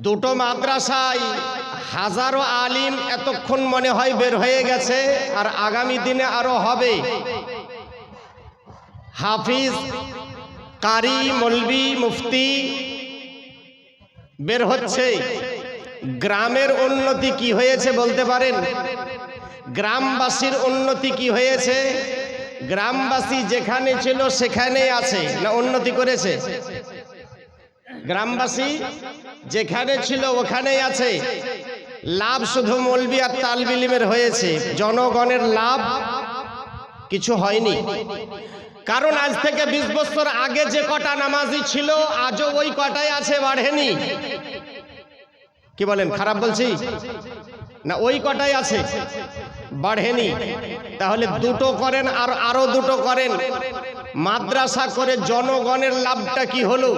দুটো মাদ্রাসায় হাজারো আলিম এতক্ষণ মনে হয় বের হয়ে গেছে, আর আগামী দিনে আরো হবে। হাফিজ, কারি, মৌলবি, মুফতি বের হচ্ছে। গ্রামের উন্নতি কি হয়েছে বলতে পারেন? গ্রামবাসীর উন্নতি কি হয়েছে? গ্রামবাসী যেখানে ছিল সেখানেই আছে, না উন্নতি করেছে? গ্রামবাসী যেখানে ছিল ওখানেই আছে। লাভ শুধু মৌলবি আর তালিব ইলমের হয়েছে, জনগণের লাভ কিছু হয়নি। কারণ আজ থেকে 20 বছর আগে যে কটা নামাজি ছিল আজও ওই কটাই আছে, বাড়েনি। কি বলেন, খারাপ বলছি না? ওই কটাই আছে, বাড়েনি। তাহলে দুটো করেন আর আরো দুটো করেন, মাদ্রাসা করে জনগণের লাভটা কি হলো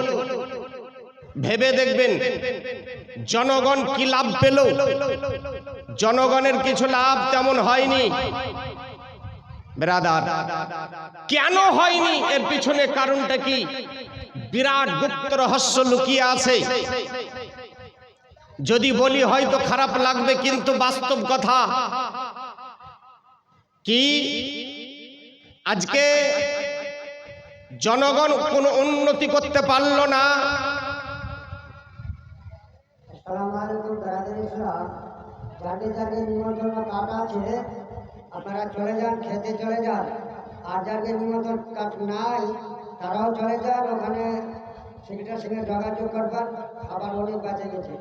ভেবে দেখবেন। জনগণ কি লাভ পেল? জনগণের কিছু লাভ তেমন হয়নি। ব্রাদার, কেন হয়নি এর পিছনে কারণটা কি? বিরাট গুপ্ত রহস্য লুকিয়ে আছে। যদি বলি হয়তো খারাপ লাগবে, কিন্তু বাস্তব কথা কি, আজকে জনগণ কোনো উন্নতি করতে পারল না। যাকে নিমন্ত্রণ কাটা আছে আপনারা চলে যান, খেতে চলে যান। আর যাকে নিমন্ত্রণ কাট নাই তারাও চলে যান, ওখানে সেক্রেটারির সঙ্গে যোগাযোগ করবেন। আবার অনেক বাঁচে গেছে।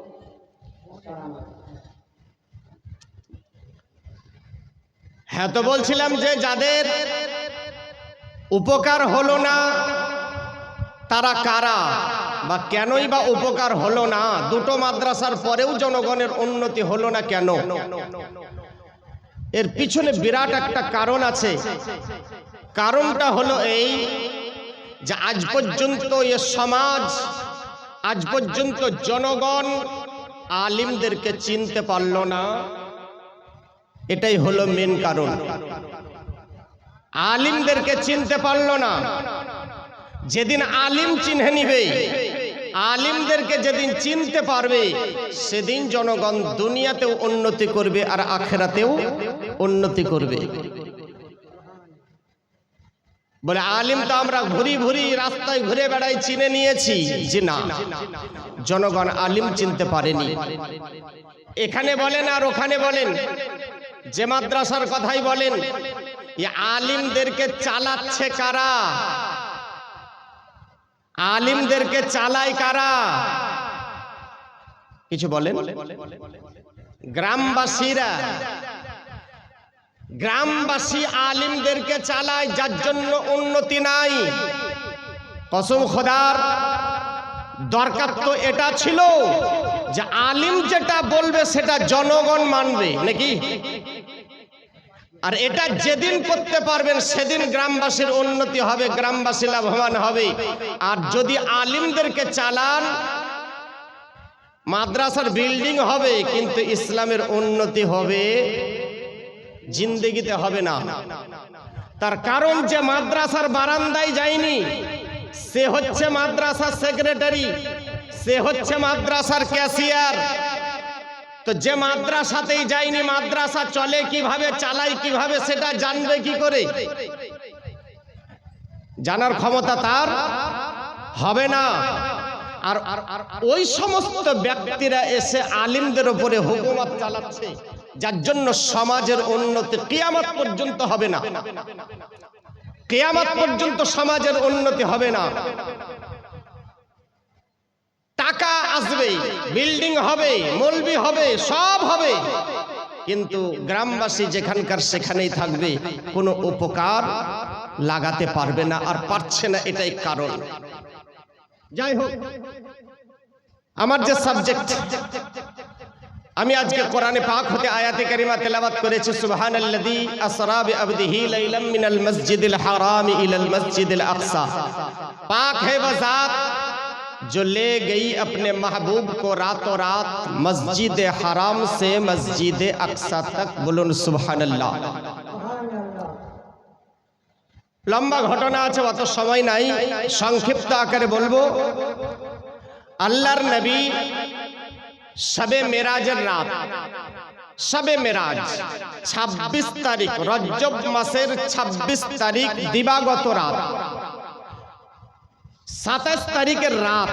হ্যাঁ, তো বলছিলাম যে যাদের উপকার হলো না তারা কারা, বা কেনই বা উপকার হলো না? দুটো মাদ্রাসার পরেও জনগণের উন্নতি হলো না কেন? এর পিছনে বিরাট একটা কারণ আছে। কারণটা হলো এই যে আজ পর্যন্ত এ সমাজ, আজ পর্যন্ত জনগণ আলিমদেরকে চিনতে পারল না। এটাই হলো মেন কারণ। আলিমদেরকে চিনতে পারল না। যেদিন আলিম চিনে নিবে, আলিমদেরকে যেদিন চিনতে পারবে, সেদিন জনগণ দুনিয়াতেও উন্নতি করবে আর আখিরাতেও উন্নতি করবে। বলে আলিম তো আমরা ঘুরি ঘুরি রাস্তায় ঘুরে বেড়াই, চিনে নিয়েছি। যে না, জনগণ আলিম চিনতে পারেনি। এখানে বলেন আর ওখানে বলেন, যে মাদ্রাসার কথাই বলেন, আলিমদেরকে চালাচ্ছে কারা? আলিমদেরকে চালায় কারা? কিছু বলেন। গ্রামবাসীরা। গ্রামবাসী আলিমদেরকে চালায়, যার জন্য উন্নতি নাই। কসম খোদার, দরকার তো এটা ছিল যে আলিম যেটা বলবে সেটা জনগণ মানবে, নাকি? আর এটা যেদিন করতে পারবেন সেদিন গ্রামবাসীর উন্নতি হবে, গ্রামবাসী লাভবান হবে। আর যদি আলিমদেরকে চালান, মাদ্রাসার বিল্ডিং হবে কিন্তু ইসলামের উন্নতি হবে জিন্দেগিতে হবে না। তার কারণ যে মাদ্রাসার বারান্দায় যায়নি সে হচ্ছে মাদ্রাসার সেক্রেটারি, সে হচ্ছে মাদ্রাসার ক্যাশিয়ার। তো যে মাদ্রাসাতেই যায়নি, মাদ্রাসা চলে কিভাবে, চালায় কিভাবে, সেটা জানবে কি করে? জানার ক্ষমতা তার হবে না। আর ওই সমস্ত ব্যক্তিরা এসে আলিমদের উপরে হুকুমত চালাচ্ছে, যার জন্য সমাজের উন্নতি কিয়ামত পর্যন্ত হবে না। কিয়ামত পর্যন্ত সমাজের উন্নতি হবে না। টাকা আসবে, বিল্ডিং হবে, মৌলবি হবে, সব হবে, কিন্তু গ্রামবাসী যেখানকার সেখানেই থাকবে, কোনো উপকার লাগাতে পারবে না, আর পারছে না। এটাই কারণ। যাই হোক, আমার যে সাবজেক্ট, আমি আজকে কোরআনে পাক হতে আয়াতে কারিমা তেলাওয়াত করেছি। সুবহানাল্লাযী আসরা বিআবদিহি লাইলাম মিনাল মসজিদিল হারাম ইলাল মসজিদিল আকসা। पाक है वो ज़ात जो ले गई अपने महबूब को रातों रात मस्जिद हराम से मस्जिद अक्सा तक। बोलुन सुबहानल्लाह। लंबा घटना আছে, অত সময় নাই, সংক্ষিপ্ত আকারে বলবো। আল্লাহর নবী শবে মেরাজের রাত, শবে মেরাজ 26 তারিখ, রজব মাসের 26 তারিখ দিবাগত রাত। 27 তারিখের রাত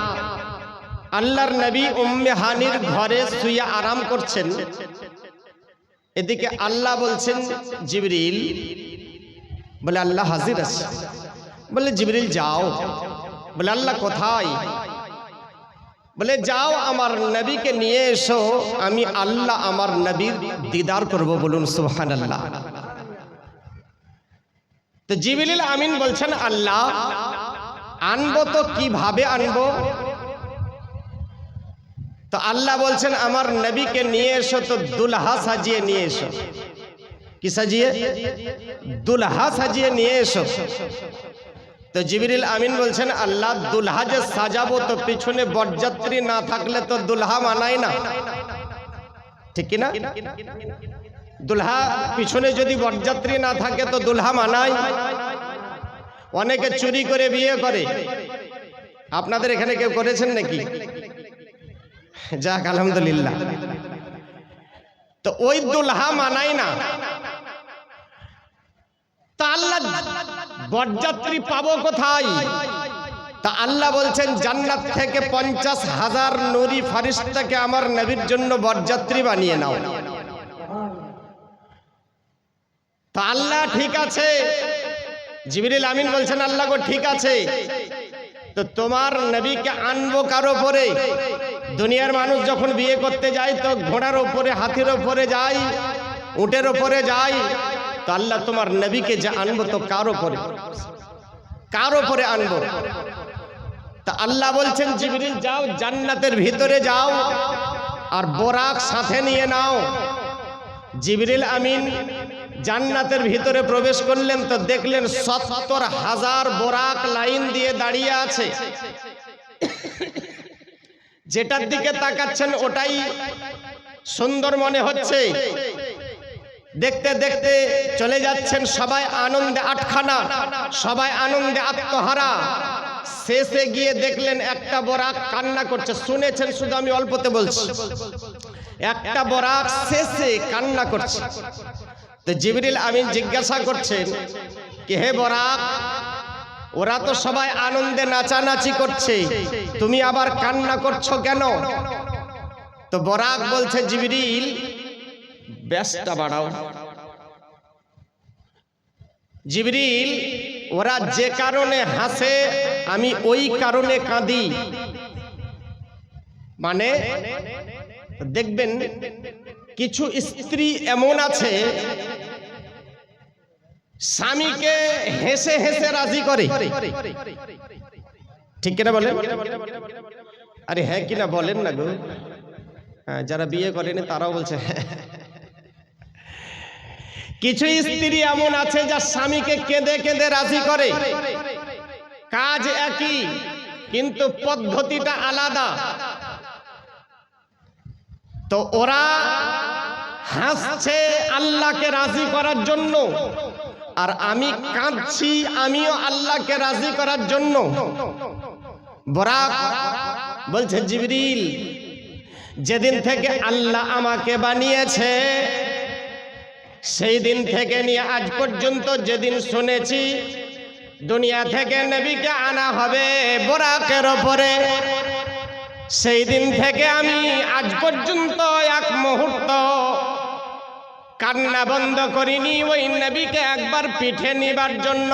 আল্লাহর নবী উম্মে হানির ঘরে শুয়ে আরাম করছেন। এদিকে আল্লাহ বলছেন জিবরিল, বলে আল্লাহ হাজির আছে। বলে জিবরিল যাও। বলে আল্লাহ কোথায়? বলে যাও আমার নবীকে নিয়ে এসো, আমি আল্লাহ আমার নবীর দিদার করব। বলুন সুবহানাল্লাহ। তো জিবরিল আমিন বলছেন আল্লাহ আনবো তো কিভাবে আনবো? তো আল্লাহ বলছেন আমার নবীকে নিয়ে এসো, তো দুলহা সাজিয়ে নিয়ে এসো। কি সাজিয়ে? দুলহা সাজিয়ে নিয়ে এসো। তো জিবরিল আমিন বলছেন আল্লাহ দুলহা যে সাজাবো, তো পিছনে বরযাত্রী না থাকলে তো দুলহা মানায় না, ঠিক কি না? দুলহা পিছনে যদি বরযাত্রী না থাকে তো দুলহা মানায়। অনেকে চুরি করে বিয়ে করে, আপনাদের এখানে কেউ করেছেন নাকি? যাক আলহামদুলিল্লাহ। তো ওই দুলহা মানায় না। তা আল্লাহ বরযাত্রী পাবো কোথায়? তা আল্লাহ বলছেন জান্নাত থেকে 50,000 নূরি ফারিস্তাকে আমার নবীর জন্য বরযাত্রী বানিয়ে নাও। তা আল্লাহ ঠিক আছে। জিবরিল আমিন বলছেন আল্লাহ গো ঠিক আছে, তো তোমার নবীকে আনবো কার উপরে? দুনিয়ার মানুষ যখন বিয়ে করতে যায় তো ঘোড়ার উপরে, হাতির উপরে যায়, উটের উপরে যায়। তো আল্লাহ তোমার নবীকে যে আনবো তো কার উপরে? কার উপরে আনবো? তা আল্লাহ বলছেন জিবরিল যাও জান্নাতের ভিতরে যাও আর বোরাক সাথে নিয়ে নাও। জিবরিল আমিন জান্নাতের ভিতরে প্রবেশ করলেন তো দেখলেন 70,000 বোরাক লাইন দিয়ে দাঁড়িয়ে আছে। যেটার দিকে তাকাচ্ছেন ওটাই সুন্দর মনে হচ্ছে। দেখতে দেখতে চলে যাচ্ছেন, সবাই আনন্দে আটখানা, সবাই আনন্দে আত্মহারা। শেষে গিয়ে দেখলেন একটা বোরাক কান্না করছে। শুনেছেন শুধু, আমি অল্পতে বলছি। একটা বোরাক শেষে কান্না করছে। তো জিবরিল আমিন জিজ্ঞাসা করছেন কি হে বোরাক, ওরা তো সবাই আনন্দে নাচানাচি করছে, তুমি আবার কান্না করছো কেন? তো বোরাক বলছে জিবরিল ব্যাসটা বাড়াও। জিবরিল ওরা যে কারণে হাসে আমি ওই কারণে কাঁদি। মানে দেখবেন কিছু স্ত্রী এমন আছে স্বামীকে হেসে হেসে রাজি করে, ঠিক কিনা বলেন? আরে হ্যাঁ কিনা বলেন না গো। হ্যাঁ, যারা বিয়ে করেনি তারাও বলছে কিছু স্ত্রী এমন আছে যা স্বামীকে কেঁদে কেঁদে রাজি করে। কাজ একই কিন্তু পদ্ধতিটা আলাদা। তো ওরা হাসছে আল্লাহকে রাজি করার জন্য, আর আমি কাঁদছি আমিও আল্লাহকে রাজি করার জন্য। বোরাক বলছে জিবরিল যেদিন থেকে আল্লাহ আমাকে বানিয়েছে সেই দিন থেকে নিয়ে আজ পর্যন্ত যেদিন শুনেছি দুনিয়া থেকে নবীকে আনা হবে বোরাকের উপরে, সেই দিন থেকে আমি আজ পর্যন্ত এক মুহূর্ত কান্না বন্ধ করিনি ওই নবীকে একবার পিঠে নিবার জন্য।